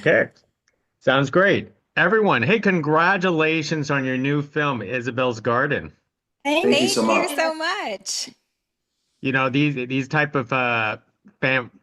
Okay. Sounds great. Everyone, hey, congratulations on your new film, Isabel's Garden. Thank Thank you so you. Thank you much. so much. You know, these type of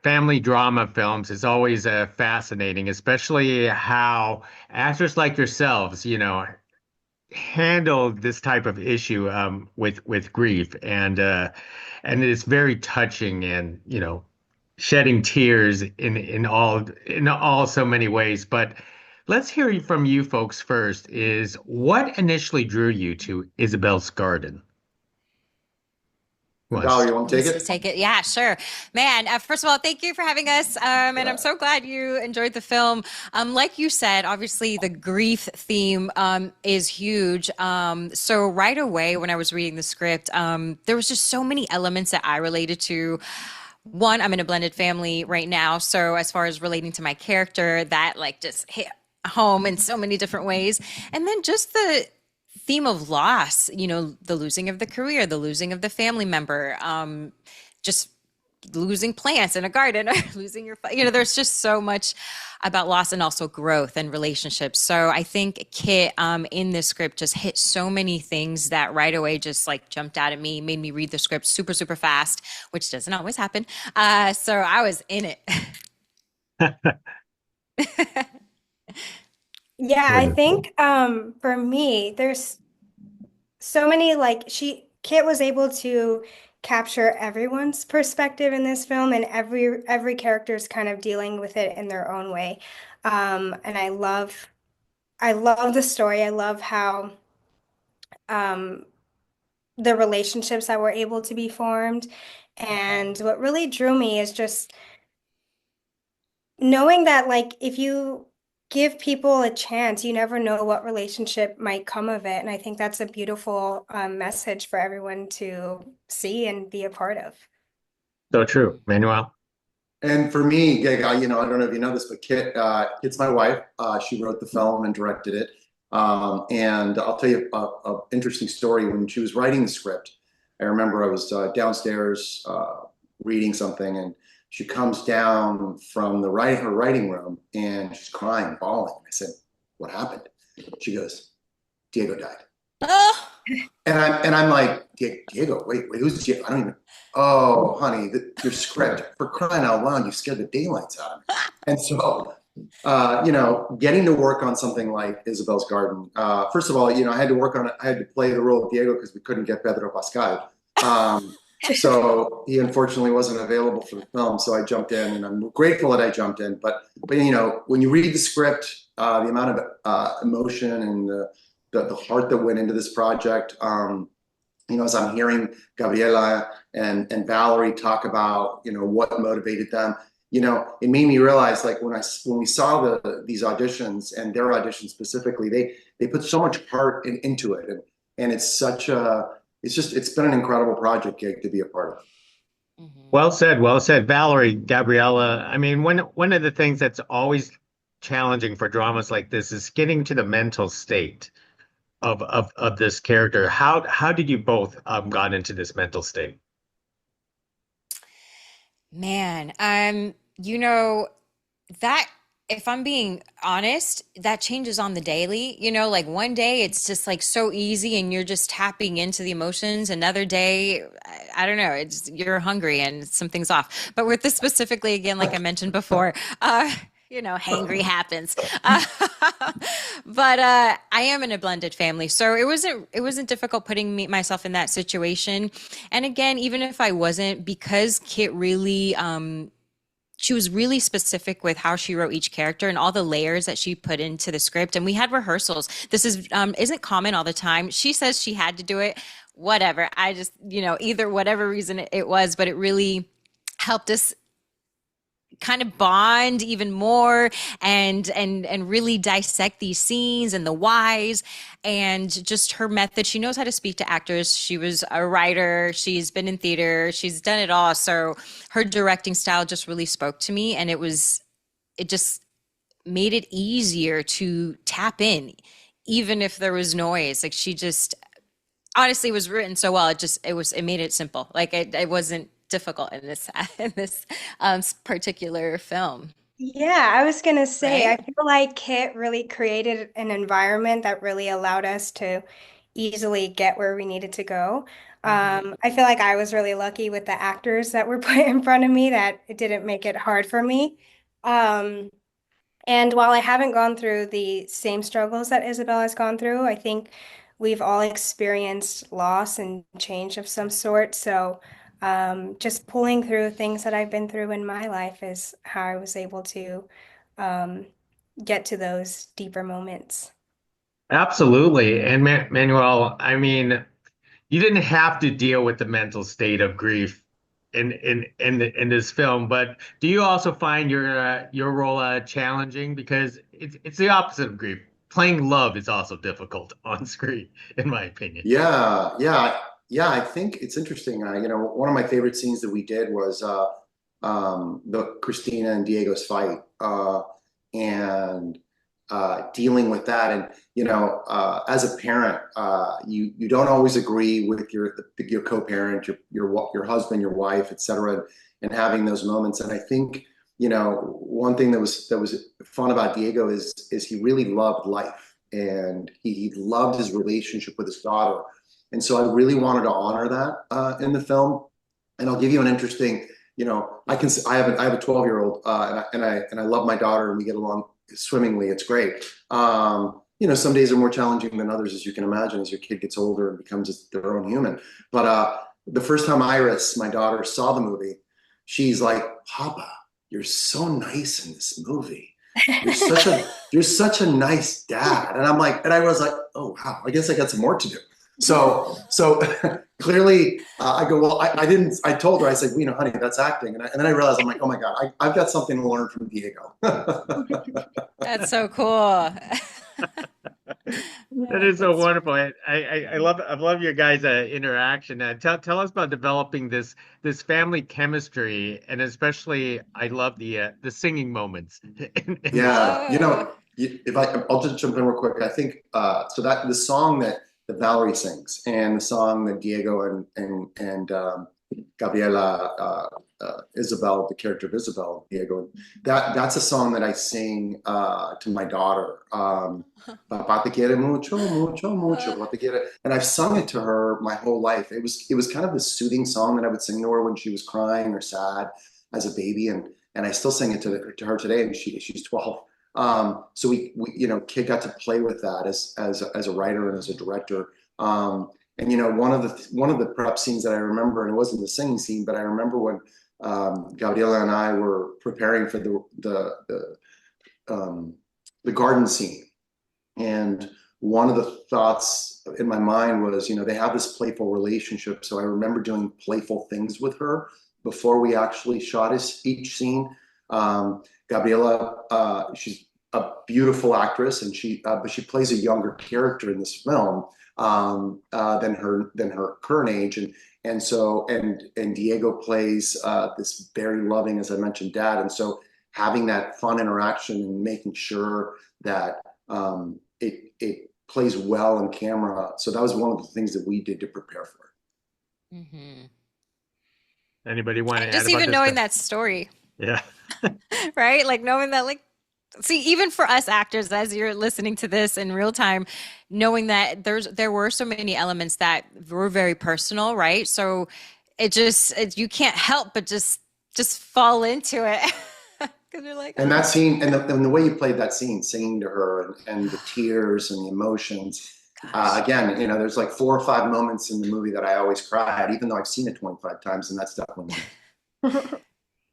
family drama films is always fascinating, especially how actors like yourselves, handle this type of issue with grief, and it's very touching, and shedding tears in all so many ways. But let's hear from you folks first. Is what initially drew you to Isabel's Garden? Who Valerie, wants you want to take Wants to it? take it? Yeah, sure. Man, first of all, thank you for having us. And I'm Yeah. so glad you enjoyed the film. Like you said, obviously the grief theme is huge. So right away when I was reading the script, there was just so many elements that I related to. One, I'm in a blended family right now. So as far as relating to my character, that like just hit home in so many different ways. And then just the theme of loss, the losing of the career, the losing of the family member, just losing plants in a garden or losing there's just so much about loss and also growth and relationships. So I think Kit in this script just hit so many things that right away just like jumped out at me, made me read the script super, super fast, which doesn't always happen. So I was in it. Yeah, I Wonderful. think for me, there's so many like Kit was able to capture everyone's perspective in this film, and every character is kind of dealing with it in their own way. And I love the story. I love how um the relationships that were able to be formed. And what really drew me is just knowing that like if you give people a chance, you never know what relationship might come of it. And I think that's a beautiful message for everyone to see and be a part of. So true, Manuel. And for me, I don't know if you know this, but Kit's my wife. She wrote the film and directed it. And I'll tell you a interesting story. When she was writing the script, I remember I was downstairs reading something, and she comes down from her writing room, and she's crying, bawling. I said, "What happened?" She goes, "Diego died." Oh, And I'm like, Diego, wait, who's Diego? I don't even. Oh, honey, your script, for crying out loud, you scared the daylights out of me. And so, getting to work on something like Isabel's Garden. First of all, I had to work on it. I had to play the role of Diego because we couldn't get Pedro Pascal. So he unfortunately wasn't available for the film. So I jumped in, and I'm grateful that I jumped in. But when you read the script, the amount of emotion and the heart that went into this project. As I'm hearing Gabriela and Valery talk about, what motivated them, it made me realize, like when we saw these auditions and their auditions specifically, they put so much heart into it, and it's been an incredible project, Gig, to be a part of. mhm. Well said, well said. Valerie, Gabriela, I mean, one of the things that's always challenging for dramas like this is getting to the mental state of this character. How did you both got into this mental state? Man, that if I'm being honest, that changes on the daily. Like one day it's just like so easy and you're just tapping into the emotions. Another day, I don't know, it's you're hungry and something's off. But with this specifically, again, like I mentioned before, hangry happens. Uh, but I am in a blended family, so it wasn't difficult putting myself in that situation. And again, even if I wasn't, because Kit really she was really specific with how she wrote each character and all the layers that she put into the script. And we had rehearsals. This isn't common all the time. She says she had to do it. Whatever. I just, either whatever reason it was, but it really helped us kind of bond even more and really dissect these scenes and the whys and just her method. She knows how to speak to actors. She was a writer, she's been in theater, she's done it all. So her directing style just really spoke to me, and it just made it easier to tap in even if there was noise. Like she just honestly was written so well. It made it simple. Like it wasn't difficult in this in this particular film. Yeah, I was gonna say, I right? feel like Kit really created an environment that really allowed us to easily get where we needed to go. Hmm. I feel like I was really lucky with the actors that were put in front of me that it didn't make it hard for me. Um, and while I haven't gone through the same struggles that Isabel has gone through, I think we've all experienced loss and change of some sort. So, just pulling through things that I've been through in my life is how I was able to um, get to those deeper moments. Absolutely. And Manuel, I mean, you didn't have to deal with the mental state of grief in this film, but do you also find your role challenging? Because it's the opposite of grief. Playing love is also difficult on screen, in my opinion. Yeah. I think it's interesting. One of my favorite scenes that we did was the Christina and Diego's fight, and dealing with that. And as a parent, you don't always agree with your co-parent, your husband, your wife, etc., and having those moments. And I think one thing that was fun about Diego is he really loved life, and he loved his relationship with his daughter. And so I really wanted to honor that in the film. And I'll give you an interesting, I have a 12-year-old, and I love my daughter, and we get along swimmingly. It's great. Some days are more challenging than others, as you can imagine, as your kid gets older and becomes their own human. But the first time Iris, my daughter, saw the movie, she's like, "Papa, you're so nice in this movie. You're such a nice dad." And I'm like, and I was like, "Oh wow, I guess I got some work to do." So clearly, I go, well, I didn't. I told her, I said, honey, that's acting, and then I realized, I'm like, oh my god, I've got something to learn from Diego. That's so cool. That Yeah, is so that's wonderful. I love your guys' interaction. Tell us about developing this family chemistry, and especially I love the singing moments in this film. Yeah, oh. if I'll just jump in real quick. I think so that the song that Valery sings and the song that Diego and Gabriela, Isabel, the character of Isabel, Diego, that's a song that I sing to my daughter. Papá te quiere mucho, mucho, mucho. Uh, Papá te quiere, and I've sung it to her my whole life. It was kind of this soothing song that I would sing to her when she was crying or sad as a baby, and I still sing it to her today, and she's 12. So Kid got to play with that as a writer and as a director. And one of the prep scenes that I remember, and it wasn't the singing scene, but I remember when Gabriela and I were preparing for the garden scene, and one of the thoughts in my mind was, they have this playful relationship. So I remember doing playful things with her before we actually shot each scene. Gabriela, she's a beautiful actress, and but she plays a younger character in this film than her current age, and Diego plays this very loving, as I mentioned, dad, and so having that fun interaction and making sure that it plays well in camera. So that was one of the things that we did to prepare for mhm. Anybody want to And add just about even this knowing film? that story, Yeah. right? Like knowing that, like, see, even for us actors, as you're listening to this in real time, knowing that there were so many elements that were very personal, right? So you can't help but just fall into it because you're like, and that scene, and the way you played that scene, singing to her, and the tears and the emotions. gosh, Again, there's like 4 or 5 moments in the movie that I always cried, even though I've seen it 25 times, and that's definitely one.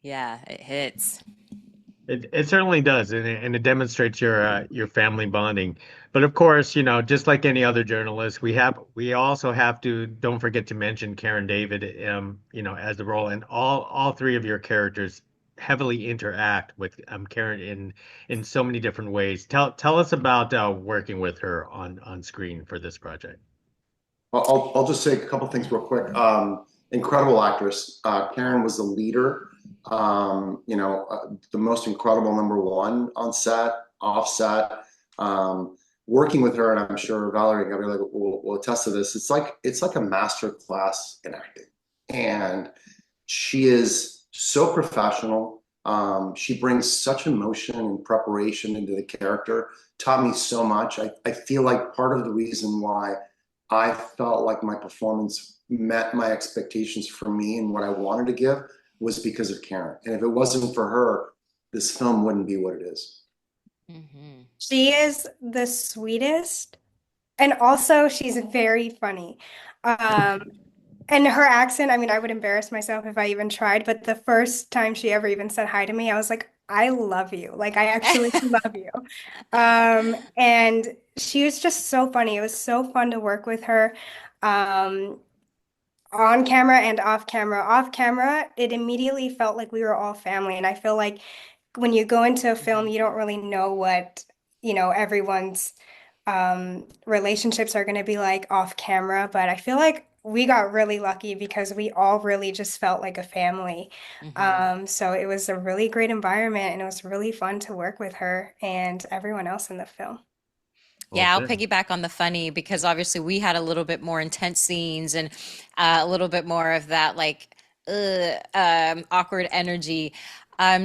yeah, it hits. It certainly does, and it demonstrates your family bonding. But of course, just like any other journalist, we also have to don't forget to mention Karen David, as the role, and all three of your characters heavily interact with Karen in so many different ways. Tell us about working with her on screen for this project. I'll just say a couple things real quick. Incredible actress. Karen was the leader. The most incredible number one on set, off set. Working with her, and I'm sure Valery and Gabriela will attest to this. It's like a master class in acting, and she is so professional. She brings such emotion and preparation into the character, taught me so much. I feel like part of the reason why I felt like my performance met my expectations for me and what I wanted to give was because of Karen. And if it wasn't for her, this film wouldn't be what it is. Hmm. She is the sweetest, and also she's very funny. Um, and her accent, I mean, I would embarrass myself if I even tried, but the first time she ever even said hi to me, I was like, I love you. Like, I actually love you. And she was just so funny. It was so fun to work with her. Um, on camera and off camera. Off camera, it immediately felt like we were all family. And I feel like when you go into a film, you don't really know what, everyone's relationships are going to be like off camera. But I feel like we got really lucky because we all really just felt like a family. Hmm. So it was a really great environment and it was really fun to work with her and everyone else in the film. Well, Yeah, I'll good. piggyback on the funny because obviously we had a little bit more intense scenes and a little bit more of that like awkward energy.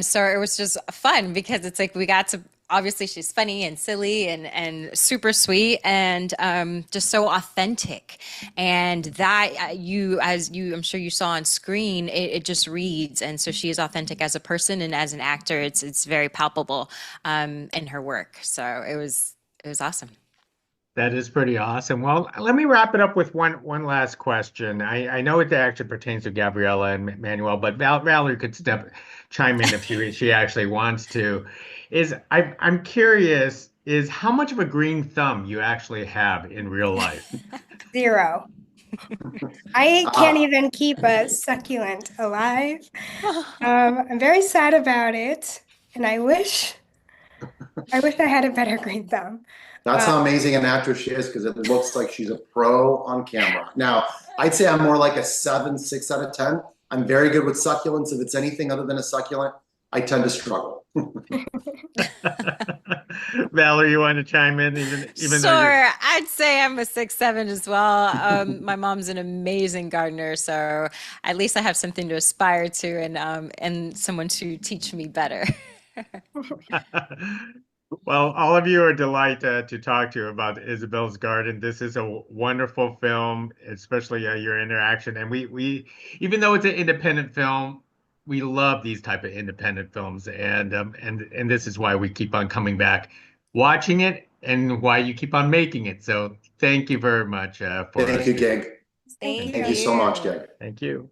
So it was just fun because it's like we got to obviously she's funny and silly and super sweet and just so authentic. And that you as you I'm sure you saw on screen, it just reads. And so she is authentic as a person and as an actor. It's very palpable in her work. So it was awesome. That is pretty awesome. Well, let me wrap it up with one last question. I know it actually pertains to Gabriela and Manuel, but Valerie could chime in if she actually wants to. I'm curious, is how much of a green thumb you actually have in real life? Zero. I can't Uh, even keep a succulent alive. I'm very sad about it, and I wish I had a better green thumb. that's Uh, how amazing an actress she is because it looks like she's a pro on camera. Now, I'd say I'm more like a 6 out of 10. I'm very good with succulents. If it's anything other than a succulent, I tend to struggle. Valerie, you want to chime in even though you're Sure, I'd say I'm a 6'7" as well. My mom's an amazing gardener, so at least I have something to aspire to and someone to teach me better. Well, all of you are a delight to talk to about Isabel's Garden. This is a wonderful film, especially your interaction. And we even though it's an independent film, we love these type of independent films, and this is why we keep on coming back, watching it, and why you keep on making it. So thank you very much Thank for you, Gig. Thank Thank Thank you you. so much, you. Gig. thank you.